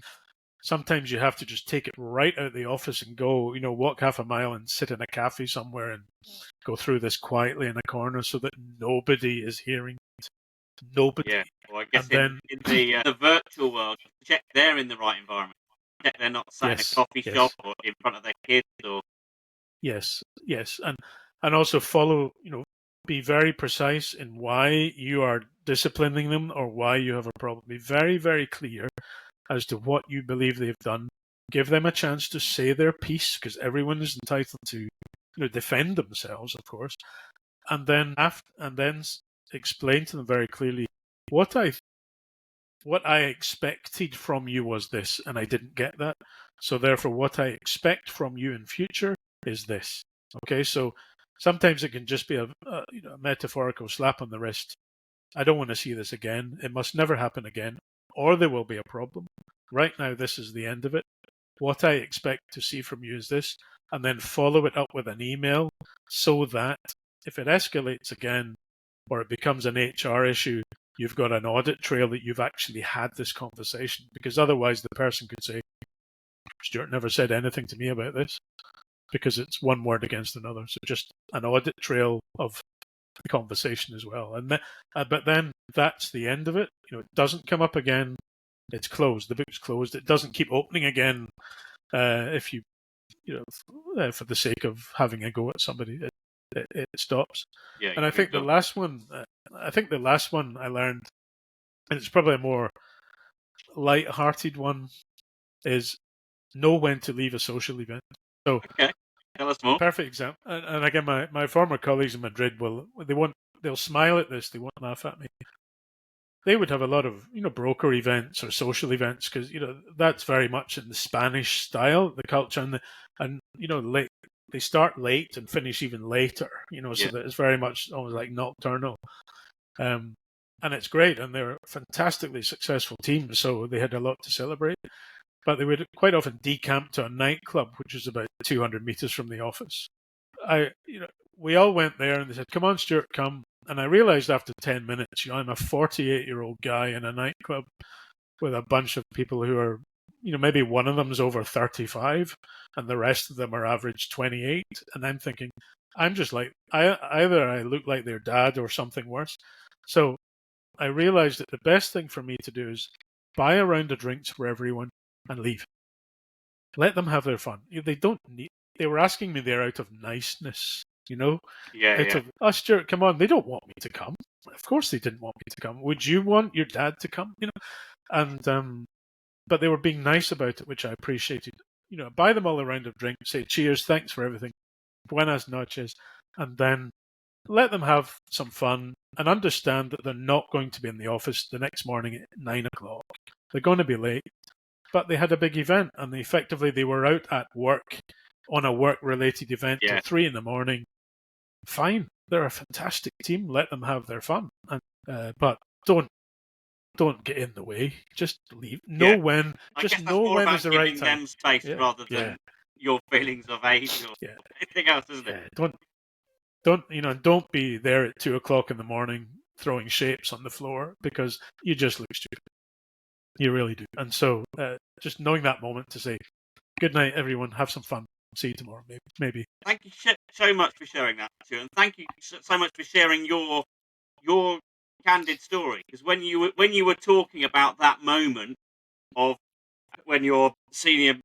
Sometimes you have to just take it right out of the office and go, walk half a mile and sit in a cafe somewhere and go through this quietly in a corner so that nobody is hearing it. Nobody. Yeah. Well, I guess in the virtual world, check they're in the right environment. Check they're not sat in a coffee shop or in front of their kids or. Yes, and also follow. Be very precise in why you are disciplining them or why you have a problem. Be very, very clear as to what you believe they've done. Give them a chance to say their piece, because everyone is entitled to defend themselves, of course. And then explain to them very clearly what I expected from you was this, and I didn't get that. So therefore, what I expect from you in future is this. Okay, so sometimes it can just be a metaphorical slap on the wrist. I don't want to see this again. It must never happen again, or there will be a problem. Right now, this is the end of it. What I expect to see from you is this, and then follow it up with an email so that if it escalates again or it becomes an HR issue, you've got an audit trail that you've actually had this conversation, because otherwise the person could say, Stuart never said anything to me about this, because it's one word against another. So just an audit trail of the conversation as well. And but then that's the end of it. It doesn't come up again. It's closed. The book's closed. It doesn't keep opening again if you for the sake of having a go at somebody. It stops. Yeah, and I think the last one I learned, and it's probably a more light-hearted one, is know when to leave a social event. So, okay, tell us more. Perfect example. And again, my former colleagues in Madrid they'll smile at this. They won't laugh at me. They would have a lot of broker events or social events, because that's very much in the Spanish style, the culture, and late. They start late and finish even later, so that it's very much almost like nocturnal. And it's great, and they're a fantastically successful team, so they had a lot to celebrate. But they would quite often decamp to a nightclub, which is about 200 meters from the office. We all went there, and they said, "Come on, Stuart, come." And I realized after 10 minutes, I'm a 48-year-old guy in a nightclub with a bunch of people who are, maybe one of them's over 35 and the rest of them are average 28. And I'm thinking, I'm just like, either I look like their dad or something worse. So I realized that the best thing for me to do is buy a round of drinks for everyone and leave. Let them have their fun. They were asking me there out of niceness, Stuart, come on. They don't want me to come. Of course they didn't want me to come. Would you want your dad to come? And but they were being nice about it, which I appreciated. Buy them all a round of drinks, say cheers, thanks for everything, buenas noches, and then let them have some fun and understand that they're not going to be in the office the next morning at 9 o'clock. They're going to be late, but they had a big event, and they were out at work on a work-related event till 3 a.m. Fine, they're a fantastic team. Let them have their fun, but don't get in the way. Just leave. Know when. Just know when is the right time. Them space rather than your feelings of age or anything else, isn't it? Don't be there at 2 o'clock in the morning throwing shapes on the floor, because you just look stupid. You really do. And so, just knowing that moment to say, "Good night, everyone. Have some fun. See you tomorrow." Maybe. Thank you so much for sharing that, Stuart, and thank you so much for sharing your candid story. Because when you were talking about that moment of when your senior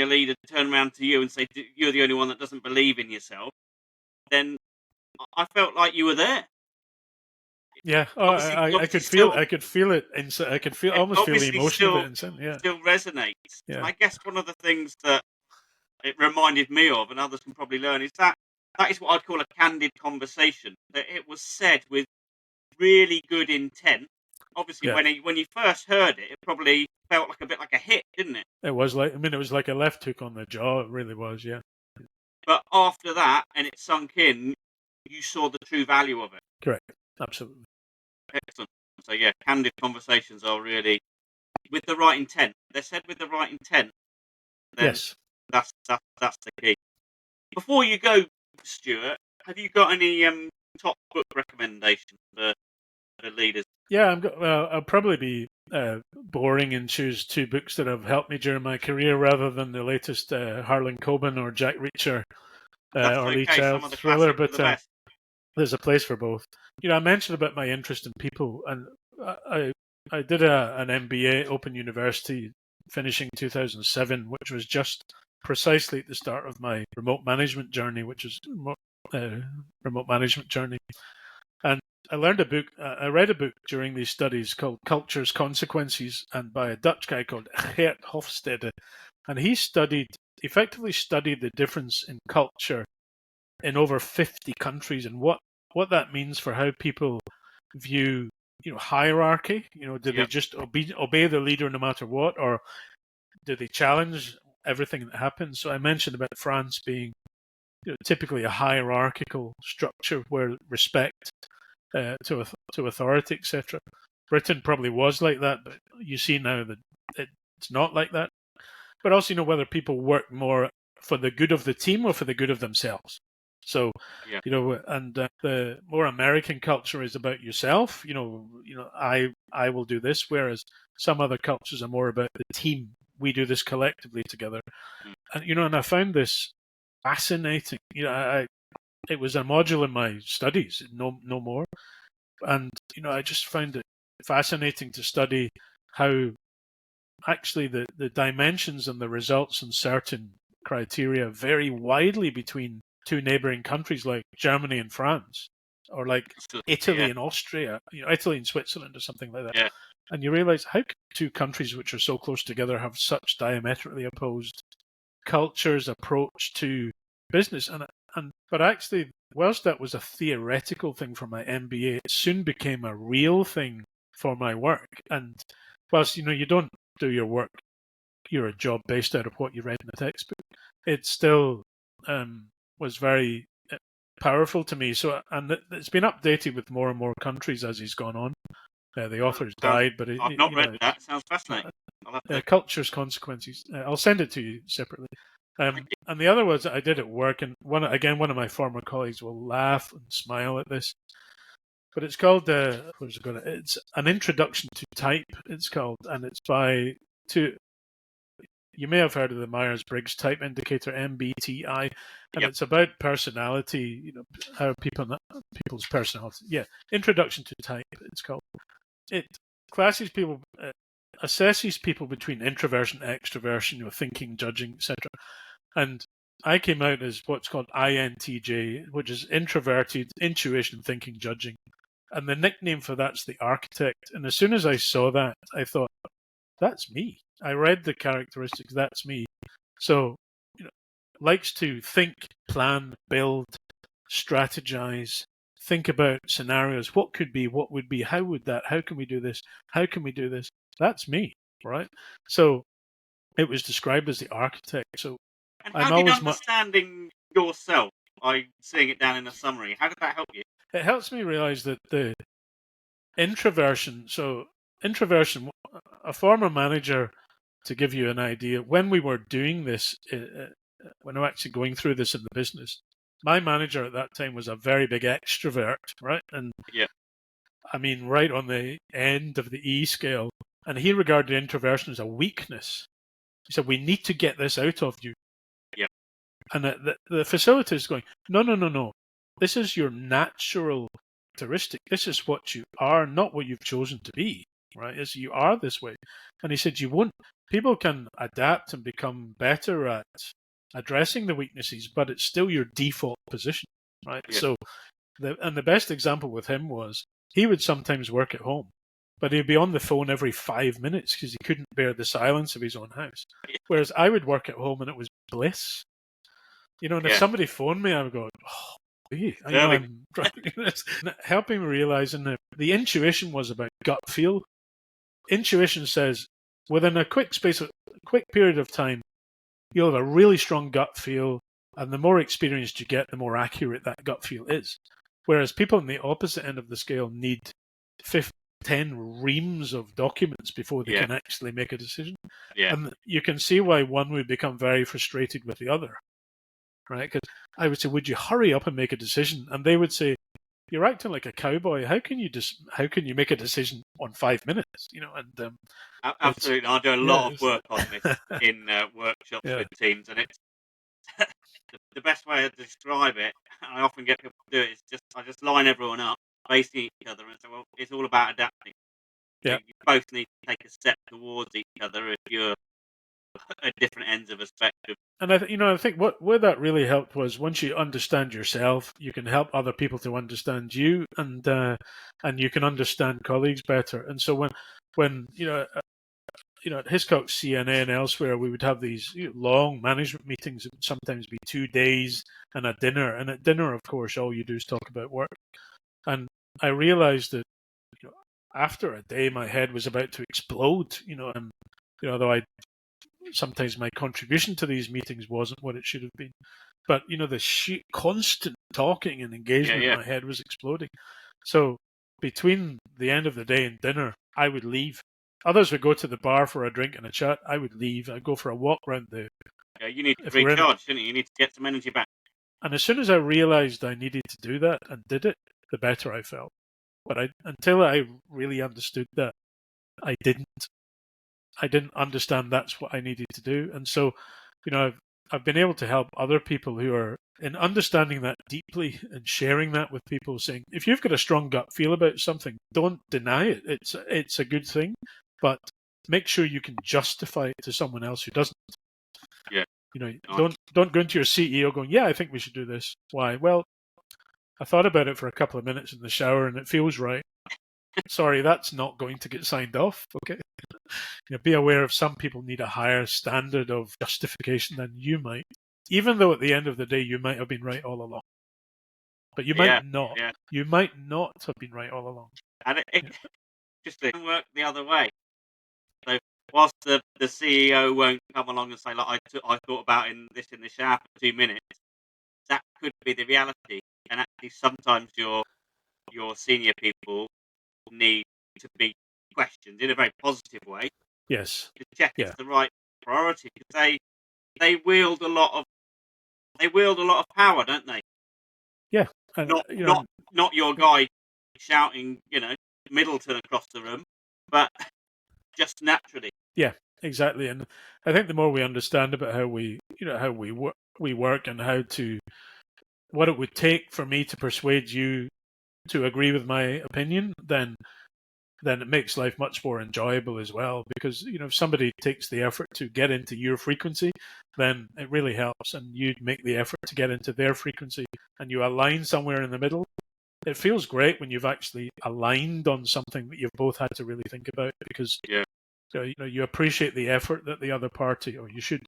leader turned around to you and said you're the only one that doesn't believe in yourself, then I felt like you were there. Yeah, I could feel it inside. I could almost feel the emotion of it inside. Yeah, still resonates. Yeah. And I guess one of the things that it reminded me of, and others can probably learn, is that is what I'd call a candid conversation. That it was said with really good intent. Obviously, when you first heard it, it probably felt like a bit like a hit, didn't it? It was like, it was like a left hook on the jaw. It really was, yeah. But after that, and it sunk in, you saw the true value of it. Correct. Absolutely. Excellent. So yeah, candid conversations are really with the right intent. They're said with the right intent. Yes. That's the key. Before you go, Stuart, have you got any top book recommendations for leaders? Yeah, I'll probably be boring and choose two books that have helped me during my career rather than the latest Harlan Coben or Jack Reacher or Lee Child thriller. But there's a place for both. I mentioned about my interest in people, and I did an MBA at Open University, finishing 2007, which was just precisely at the start of my remote management journey, remote management journey. And I learned I read a book during these studies called Culture's Consequences, and by a Dutch guy called Geert Hofstede. And he effectively studied the difference in culture in over 50 countries and what that means for how people view, hierarchy? Do they Yep. just obey the leader no matter what, or do they challenge everything that happens? So I mentioned about France being typically a hierarchical structure where respect to authority, etc. Britain probably was like that, but you see now that it's not like that. But also, whether people work more for the good of the team or for the good of themselves. So, Yep. and the more American culture is about yourself. I will do this, whereas some other cultures are more about the team. We do this collectively together, Mm. and I found this fascinating. It was a module in my studies, no more, and I just found it fascinating to study how actually the dimensions and the results in certain criteria vary widely between two neighboring countries like Germany and France, or like Yeah. Italy and Austria, Italy and Switzerland, or something like that. Yeah. And you realize how can two countries which are so close together have such diametrically opposed cultures, approach to business, but actually, whilst that was a theoretical thing for my MBA, it soon became a real thing for my work. And whilst you don't do your work, your job based out of what you read in the textbook, it still was very powerful to me. So, and it's been updated with more and more countries as he's gone on. The author's died, but I've not read that. It sounds fascinating. I'll have to... Culture's Consequences. I'll send it to you separately. And the other was I did at work, and one of my former colleagues will laugh and smile at this, but it's called it's an introduction to type. It's called, and it's by two. You may have heard of the Myers-Briggs Type Indicator, MBTI, and Yep. it's about personality. How people's personality. Yeah, Introduction to Type. It's called. It classes people, assesses people between introversion, extroversion, thinking, judging, etc. And I came out as what's called INTJ, which is introverted, intuition, thinking, judging. And the nickname for that's the architect. And as soon as I saw that, I thought, that's me. I read the characteristics, that's me. So, likes to think, plan, build, strategize, think about scenarios. What could be, what would be, how can we do this? How can we do this? That's me, right? So it was described as the architect. So And I'm how did always understanding yourself by seeing it down in a summary, how did that help you? it helps me realize that the introversion, a former manager, to give you an idea, when we were doing this, when we were actually going through this in the business, my manager at that time was a very big extrovert, right? And Yeah. I mean, right on the end of the E scale. And he regarded introversion as a weakness. He said, we need to get this out of you. Yeah. And the facilitator is going, no. This is your natural characteristic. This is what you are, not what you've chosen to be, right? Is you are this way. And he said, people can adapt and become better at addressing the weaknesses, but it's still your default position, right? Yeah. So, the best example with him was he would sometimes work at home, but he'd be on the phone every 5 minutes because he couldn't bear the silence of his own house. Whereas I would work at home and it was bliss. And if somebody phoned me, I would go, oh, I'm helping me realize, and the intuition was about gut feel. Intuition says within a quick period of time, you'll have a really strong gut feel, and the more experienced you get, the more accurate that gut feel is. Whereas people on the opposite end of the scale need 10 reams of documents before they can actually make a decision. Yeah. And you can see why one would become very frustrated with the other, right? Because I would say, would you hurry up and make a decision? And they would say, you're acting like a cowboy. How can you make a decision on 5 minutes? And absolutely. I do a lot of work on this in workshops with teams, and it's the best way to describe it. I often get people to do it. I just line everyone up, facing each other, and say, well, it's all about adapting. Yeah. You both need to take a step towards each other if you're at different ends of a spectrum. And I think where that really helped was once you understand yourself, you can help other people to understand you, and you can understand colleagues better. And so when at Hiscox CNA and elsewhere, we would have these long management meetings. It would sometimes be 2 days and a dinner. And at dinner, of course, all you do is talk about work. And I realized that after a day, my head was about to explode. And though sometimes my contribution to these meetings wasn't what it should have been, but the sheer constant talking and engagement, Yeah. my head was exploding. So between the end of the day and dinner, I would leave. Others would go to the bar for a drink and a chat. I would leave. I'd go for a walk around Yeah, you need to if we're in. recharge, don't you? You need to get some energy back. And as soon as I realized I needed to do that and did it, the better I felt. But until I really understood that, I didn't. I didn't understand that's what I needed to do. And so, I've been able to help other people who are in understanding that deeply and sharing that with people, saying, if you've got a strong gut feel about something, don't deny it. It's a good thing, but make sure you can justify it to someone else who doesn't. Yeah. Don't go into your CEO going, yeah, I think we should do this. Why? Well, I thought about it for a couple of minutes in the shower and it feels right. Sorry, that's not going to get signed off. Okay. Be aware of some people need a higher standard of justification than you might, even though at the end of the day you might have been right all along. But you might not. Yeah. You might not have been right all along. And it just doesn't work the other way. So whilst the CEO won't come along and say, like, I thought about in the shower for 2 minutes, that could be the reality. And actually sometimes your senior people need to be questioned in a very positive way. Yes. To check it's the right priority, because they wield a lot of power, don't they? Yeah. And, not your guy shouting, Middleton across the room, but just naturally. Yeah, exactly. And I think the more we understand about how we work and what it would take for me to persuade you to agree with my opinion, then it makes life much more enjoyable as well. Because if somebody takes the effort to get into your frequency, then it really helps, and you make the effort to get into their frequency, and you align somewhere in the middle. It feels great when you've actually aligned on something that you've both had to really think about, because you appreciate the effort that the other party, or you should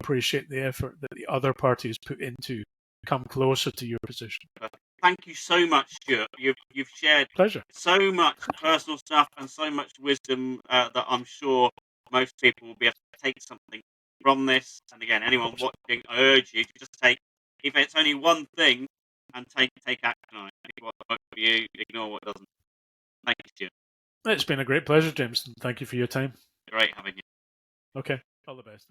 appreciate the effort that the other party has put into come closer to your position. Thank you so much, Stuart. You've shared Pleasure. so much personal stuff and so much wisdom that I'm sure most people will be able to take something from this. And again, anyone watching, I urge you to just take, if it's only one thing, and take action on it. Pick what works for you, ignore what doesn't. Thank you, Stuart. It's been a great pleasure, James, and thank you for your time. Great having you. Okay, all the best.